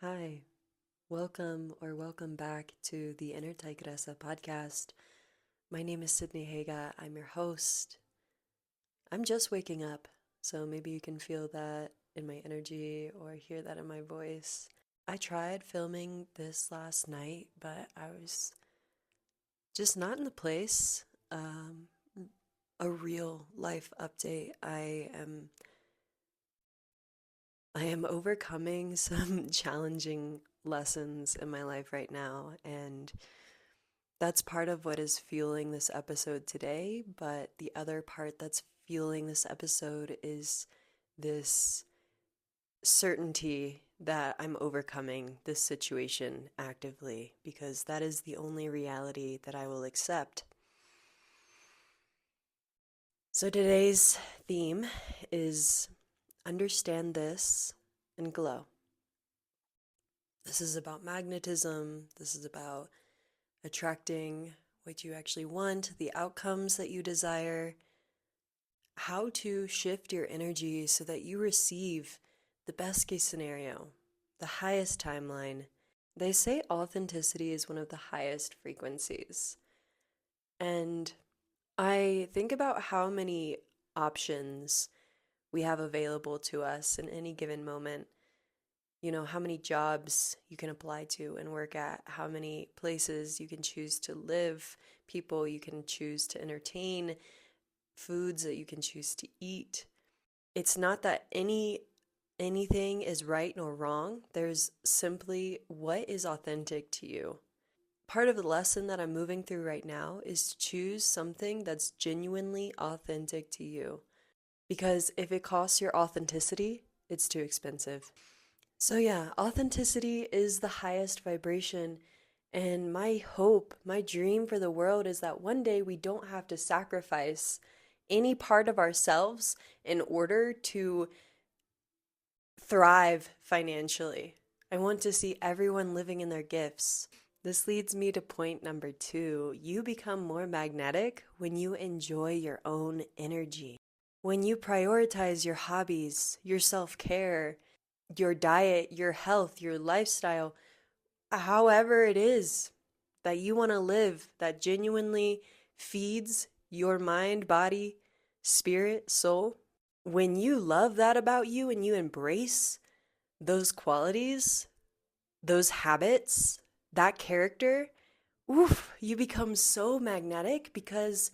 Hi, welcome back to the Inner Tigresa Podcast. My name is Sydney Haga. I'm your host. I'm just waking up, so maybe you can feel that in my energy or hear that in my voice. I tried filming this last night, but I was just not in the place. A real life update. I am overcoming some challenging lessons in my life right now, and that's part of what is fueling this episode today. But the other part that's fueling this episode is this certainty that I'm overcoming this situation actively, because that is the only reality that I will accept. So today's theme is understand this and glow. This is about magnetism. This is about attracting what you actually want, the outcomes that you desire, how to shift your energy so that you receive the best case scenario, the highest timeline. They say authenticity is one of the highest frequencies. And I think about how many options we have available to us in any given moment. You know, how many jobs you can apply to and work at, how many places you can choose to live, people you can choose to entertain, foods that you can choose to eat. It's not that anything is right nor wrong. There's simply what is authentic to you. Part of the lesson that I'm moving through right now is to choose something that's genuinely authentic to you. Because if it costs your authenticity, it's too expensive. So yeah, authenticity is the highest vibration. And my hope, my dream for the world is that one day we don't have to sacrifice any part of ourselves in order to thrive financially. I want to see everyone living in their gifts. This leads me to point number 2. You become more magnetic when you enjoy your own energy. When you prioritize your hobbies, your self-care, your diet, your health, your lifestyle, however it is that you want to live, that genuinely feeds your mind, body, spirit, soul. When you love that about you and you embrace those qualities, those habits, that character, you become so magnetic because,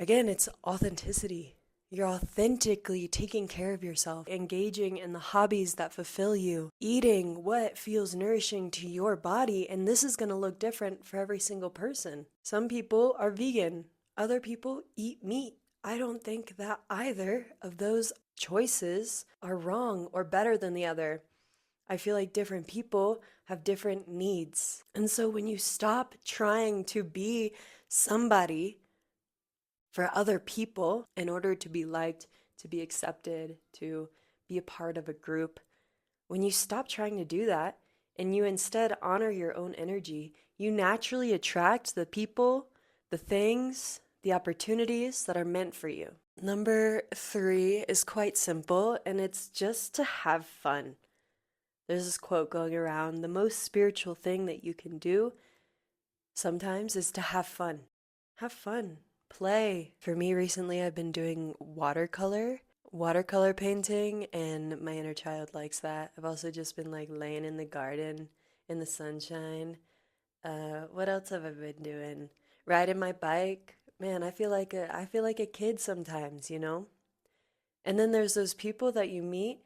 again, it's authenticity. You're authentically taking care of yourself, engaging in the hobbies that fulfill you, eating what feels nourishing to your body, and this is going to look different for every single person. Some people are vegan, other people eat meat. I don't think that either of those choices are wrong or better than the other. I feel like different people have different needs. And so when you stop trying to be somebody for other people in order to be liked, to be accepted, to be a part of a group, when you stop trying to do that and you instead honor your own energy, you naturally attract the people, the things, the opportunities that are meant for you. Number 3 is quite simple, and it's just to have fun. There's this quote going around: the most spiritual thing that you can do sometimes is to have fun. Have fun. Play. For me recently, I've been doing watercolor painting, and my inner child likes that. I've also just been like laying in the garden in the sunshine. What else have I been doing? Riding my bike. Man, I feel like a kid sometimes, you know? And then there's those people that you meet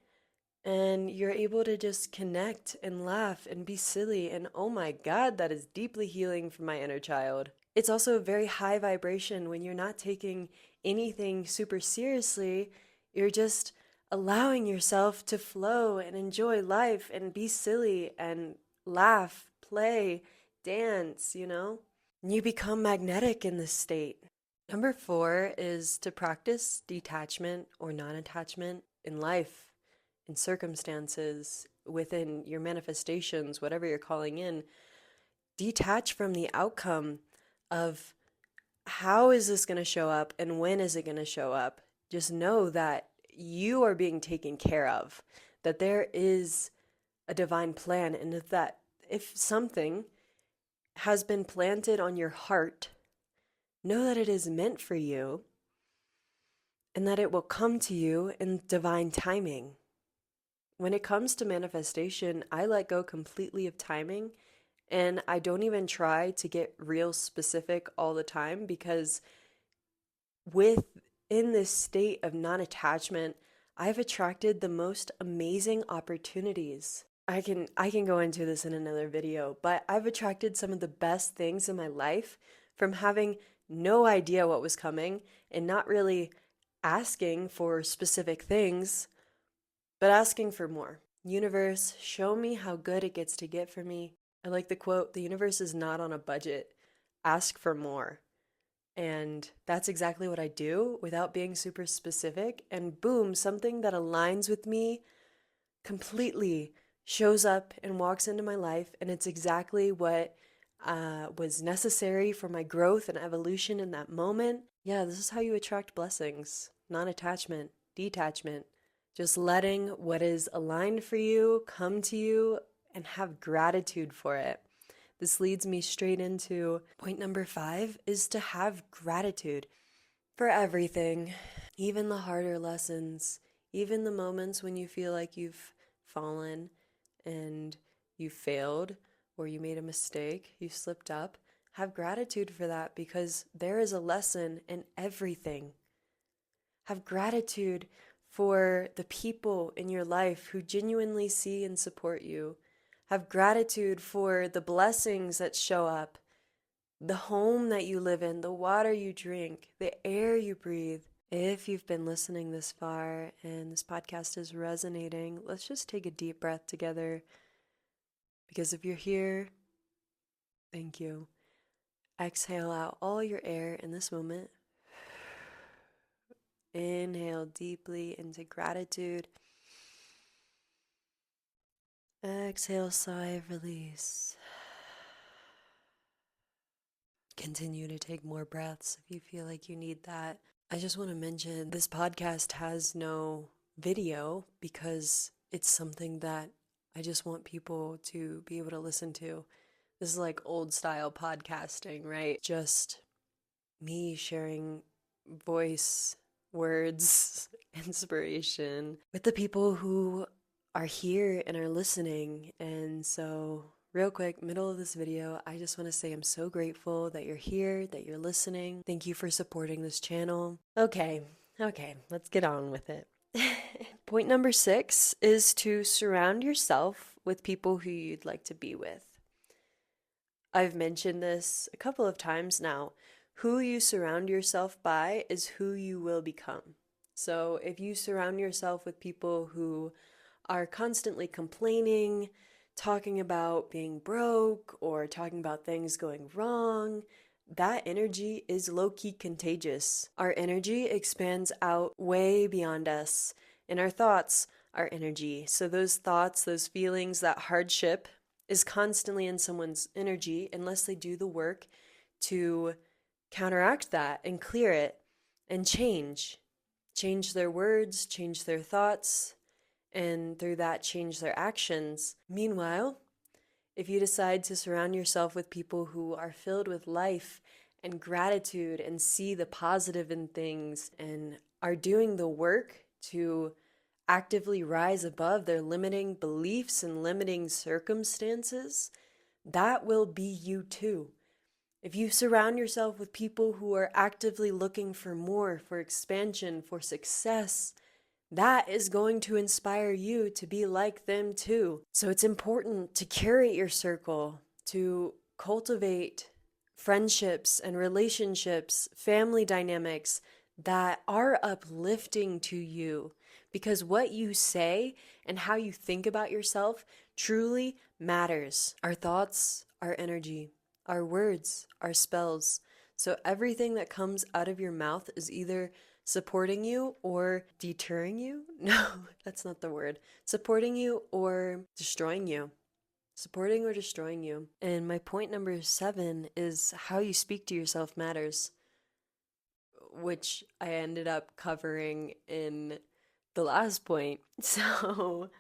and you're able to just connect and laugh and be silly, and oh my God, that is deeply healing for my inner child. It's also a very high vibration when you're not taking anything super seriously. You're just allowing yourself to flow and enjoy life and be silly and laugh, play, dance, you know? And you become magnetic in this state. Number 4 is to practice detachment or non-attachment in life, in circumstances, within your manifestations, whatever you're calling in. Detach from the outcome of how is this going to show up and when is it going to show up. Just know that you are being taken care of, that there is a divine plan. And if something has been planted on your heart, know that it is meant for you and that it will come to you in divine timing. When it comes to manifestation, I let go completely of timing, and I don't even try to get real specific all the time, because within this state of non-attachment, I've attracted the most amazing opportunities. I can go into this in another video, but I've attracted some of the best things in my life from having no idea what was coming and not really asking for specific things, but asking for more. Universe, show me how good it gets to get for me. I like the quote, the universe is not on a budget. Ask for more. And that's exactly what I do without being super specific. And boom, something that aligns with me completely shows up and walks into my life. And it's exactly what was necessary for my growth and evolution in that moment. Yeah, this is how you attract blessings. Non-attachment, detachment, just letting what is aligned for you come to you and have gratitude for it. This leads me straight into point number 5, is to have gratitude for everything, even the harder lessons, even the moments when you feel like you've fallen and you failed or you made a mistake, you slipped up. Have gratitude for that, because there is a lesson in everything. Have gratitude for the people in your life who genuinely see and support you. Have gratitude for the blessings that show up, the home that you live in, the water you drink, the air you breathe. If you've been listening this far and this podcast is resonating, let's just take a deep breath together. Because if you're here, thank you. Exhale out all your air in this moment. Inhale deeply into gratitude. Exhale, sigh of release. Continue to take more breaths if you feel like you need that. I just want to mention this podcast has no video because it's something that I just want people to be able to listen to. This is like old style podcasting, right? Just me sharing voice, words, inspiration with the people who are here and are listening. And so real quick, middle of this video, I just want to say I'm so grateful that you're here, that you're listening. Thank you for supporting this channel. Okay, let's get on with it. Point number 6 is to surround yourself with people who you'd like to be with. I've mentioned this a couple of times now. Who you surround yourself by is who you will become. So if you surround yourself with people who are constantly complaining, talking about being broke, or talking about things going wrong, that energy is low-key contagious. Our energy expands out way beyond us, and our thoughts are energy. So those thoughts, those feelings, that hardship is constantly in someone's energy unless they do the work to counteract that and clear it and change their words, change their thoughts, and through that change their actions. Meanwhile, if you decide to surround yourself with people who are filled with life and gratitude and see the positive in things and are doing the work to actively rise above their limiting beliefs and limiting circumstances, that will be you too. If you surround yourself with people who are actively looking for more, for expansion, for success, that is going to inspire you to be like them too. So it's important to curate your circle, to cultivate friendships and relationships, family dynamics that are uplifting to you, because what you say and how you think about yourself truly matters. Our thoughts are energy. Our words are spells. So everything that comes out of your mouth is either supporting you or deterring you. No, that's not the word. Supporting you or destroying you. Supporting or destroying you. And my point number 7 is how you speak to yourself matters, which I ended up covering in the last point. So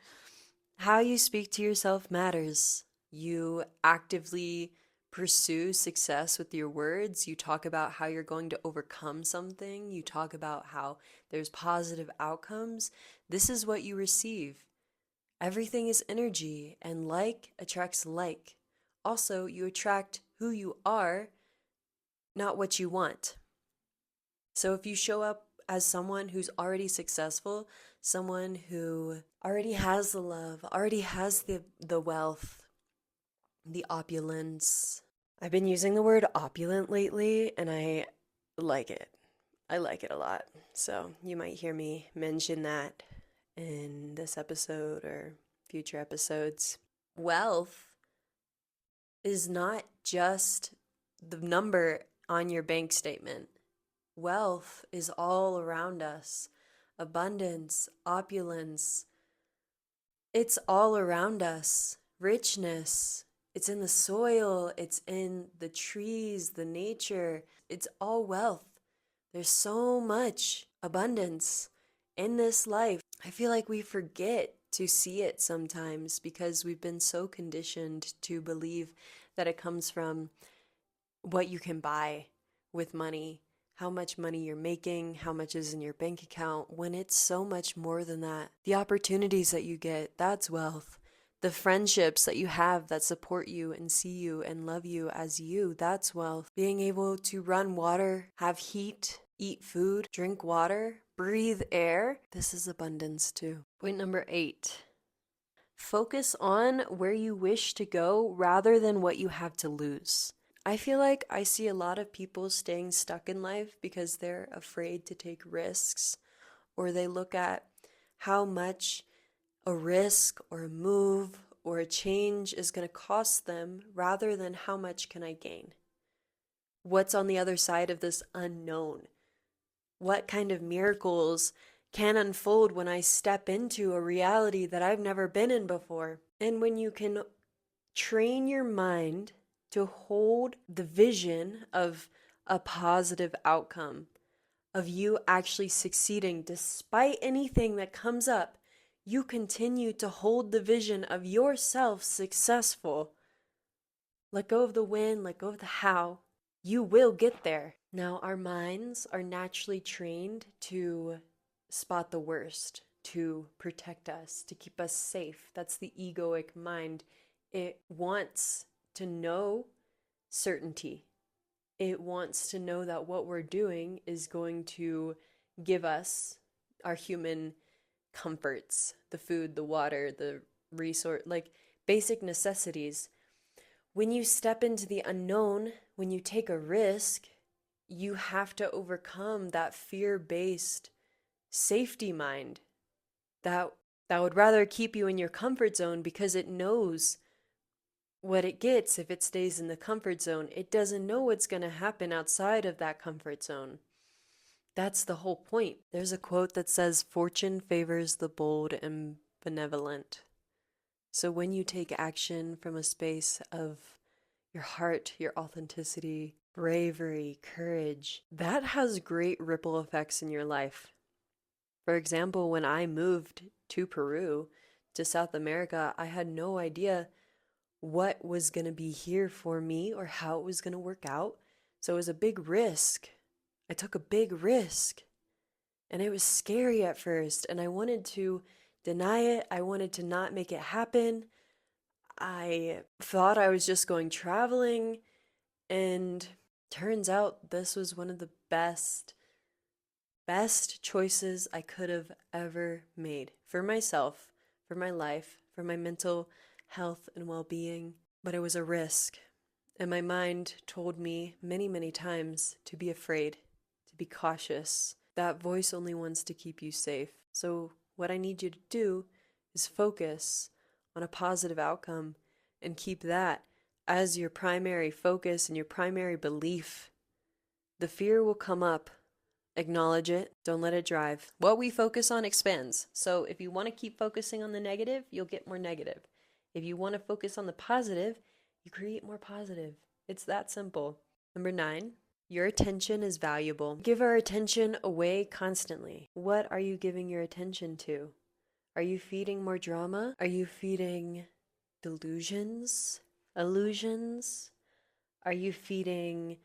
How you speak to yourself matters. You actively pursue success with your words. You talk about how you're going to overcome something. You talk about how there's positive outcomes. This is what you receive. Everything is energy, and like attracts like. Also, you attract who you are, not what you want. So if you show up as someone who's already successful, someone who already has the love, already has the wealth, the opulence. I've been using the word opulent lately, and I like it. I like it a lot. So you might hear me mention that in this episode or future episodes. Wealth is not just the number on your bank statement. Wealth is all around us. Abundance, opulence, it's all around us. Richness, it's in the soil, it's in the trees, the nature. It's all wealth. There's so much abundance in this life. I feel like we forget to see it sometimes because we've been so conditioned to believe that it comes from what you can buy with money, how much money you're making, how much is in your bank account, when it's so much more than that. The opportunities that you get, that's wealth. The friendships that you have that support you and see you and love you as you, that's wealth. Being able to run water, have heat, eat food, drink water, breathe air, this is abundance too. Point number 8. Focus on where you wish to go rather than what you have to lose. I feel like I see a lot of people staying stuck in life because they're afraid to take risks, or they look at how much a risk or a move or a change is going to cost them rather than how much can I gain. What's on the other side of this unknown? What kind of miracles can unfold when I step into a reality that I've never been in before? And when you can train your mind to hold the vision of a positive outcome, of you actually succeeding despite anything that comes up, you continue to hold the vision of yourself successful. Let go of the when, let go of the how. You will get there. Now, our minds are naturally trained to spot the worst, to protect us, to keep us safe. That's the egoic mind. It wants to know certainty. It wants to know that what we're doing is going to give us our human comforts, the food, the water, the resource, like basic necessities. When you step into the unknown, when you take a risk, you have to overcome that fear-based safety mind that would rather keep you in your comfort zone because it knows what it gets if it stays in the comfort zone. It doesn't know what's going to happen outside of that comfort zone. That's the whole point. There's a quote that says, "Fortune favors the bold and benevolent." So when you take action from a space of your heart, your authenticity, bravery, courage, that has great ripple effects in your life. For example, when I moved to Peru, to South America, I had no idea what was going to be here for me or how it was going to work out. So it was a big risk. I took a big risk. And it was scary at first. And I wanted to deny it. I wanted to not make it happen. I thought I was just going traveling. And turns out this was one of the best choices I could have ever made for myself, for my life, for my mental health and well-being. But it was a risk. And my mind told me many, many times to be afraid, to be cautious. That voice only wants to keep you safe. So what I need you to do is focus on a positive outcome and keep that as your primary focus and your primary belief. The fear will come up. Acknowledge it. Don't let it drive. What we focus on expands. So if you want to keep focusing on the negative, you'll get more negative. If you want to focus on the positive, you create more positive. It's that simple. Number 9, your attention is valuable. Give our attention away constantly. What are you giving your attention to? Are you feeding more drama? Are you feeding delusions? Illusions? Are you feeding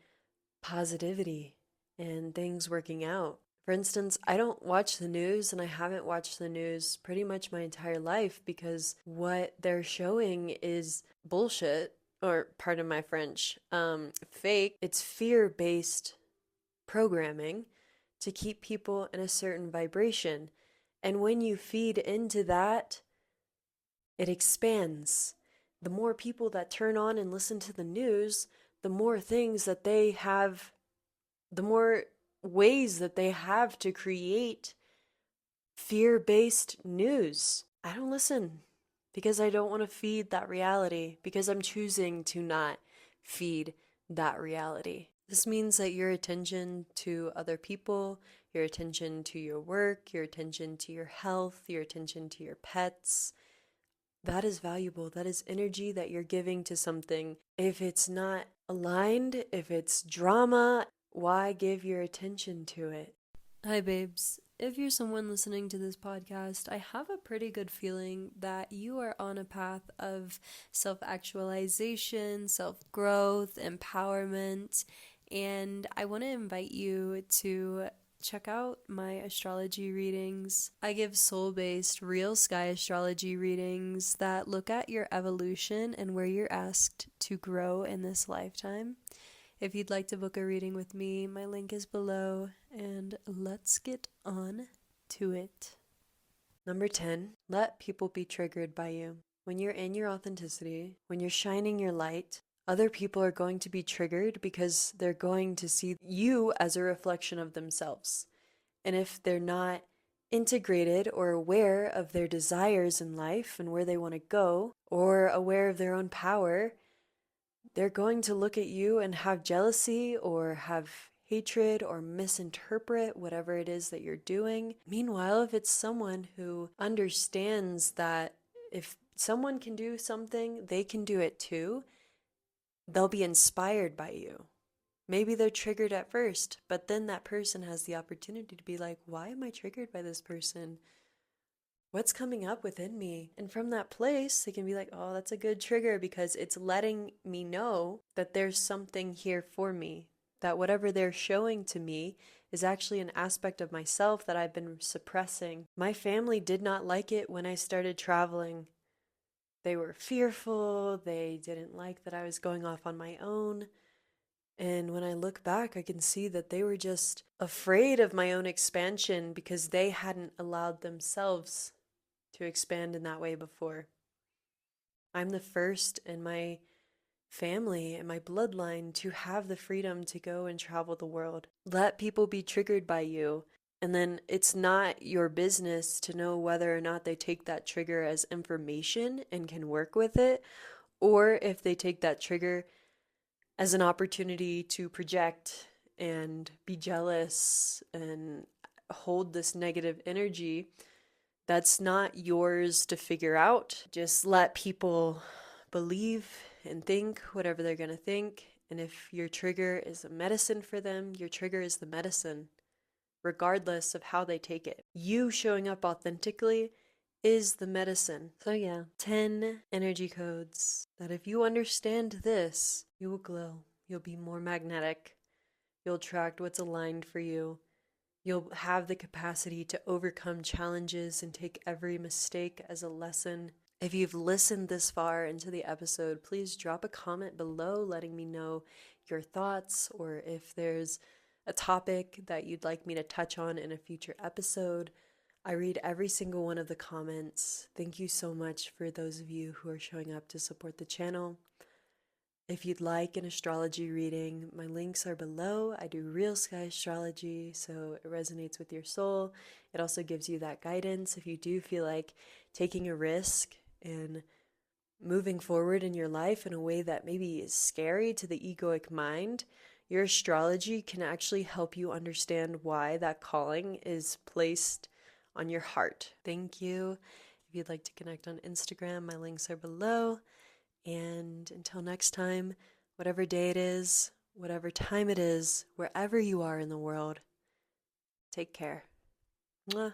positivity and things working out? For instance, I don't watch the news, and I haven't watched the news pretty much my entire life because what they're showing is bullshit, or pardon my French, fake. It's fear-based programming to keep people in a certain vibration. And when you feed into that, it expands. The more people that turn on and listen to the news, the more things that they have, the more ways that they have to create fear-based news. I don't listen because I don't want to feed that reality, because I'm choosing to not feed that reality. This means that your attention to other people, your attention to your work, your attention to your health, your attention to your pets, that is valuable. That is energy that you're giving to something. If it's not aligned, if it's drama, why give your attention to it? Hi, babes. If you're someone listening to this podcast, I have a pretty good feeling that you are on a path of self-actualization, self-growth, empowerment, and I want to invite you to check out my astrology readings. I give soul-based, real sky astrology readings that look at your evolution and where you're asked to grow in this lifetime. If you'd like to book a reading with me, my link is below, and let's get on to it. Number 10, let people be triggered by you. When you're in your authenticity, when you're shining your light, other people are going to be triggered because they're going to see you as a reflection of themselves. And if they're not integrated or aware of their desires in life and where they want to go, or aware of their own power, they're going to look at you and have jealousy or have hatred or misinterpret whatever it is that you're doing. Meanwhile, if it's someone who understands that if someone can do something, they can do it too, they'll be inspired by you. Maybe they're triggered at first, but then that person has the opportunity to be like, why am I triggered by this person? What's coming up within me? And from that place, they can be like, oh, that's a good trigger because it's letting me know that there's something here for me, that whatever they're showing to me is actually an aspect of myself that I've been suppressing. My family did not like it when I started traveling. They were fearful. They didn't like that I was going off on my own. And when I look back, I can see that they were just afraid of my own expansion because they hadn't allowed themselves to expand in that way before. I'm the first in my family and my bloodline to have the freedom to go and travel the world. Let people be triggered by you. And then it's not your business to know whether or not they take that trigger as information and can work with it, or if they take that trigger as an opportunity to project and be jealous and hold this negative energy. That's not yours to figure out. Just let people believe and think whatever they're going to think. And if your trigger is a medicine for them, your trigger is the medicine, regardless of how they take it. You showing up authentically is the medicine. So yeah, 10 energy codes that if you understand this, you will glow. You'll be more magnetic. You'll attract what's aligned for you. You'll have the capacity to overcome challenges and take every mistake as a lesson. If you've listened this far into the episode, please drop a comment below letting me know your thoughts, or if there's a topic that you'd like me to touch on in a future episode. I read every single one of the comments. Thank you so much for those of you who are showing up to support the channel. If you'd like an astrology reading, my links are below. I do real sky astrology, so it resonates with your soul. It also gives you that guidance if you do feel like taking a risk and moving forward in your life in a way that maybe is scary to the egoic mind. Your astrology can actually help you understand why that calling is placed on your heart. Thank you. If you'd like to connect on Instagram, my links are below. And until next time, whatever day it is, whatever time it is, wherever you are in the world, take care. Mwah.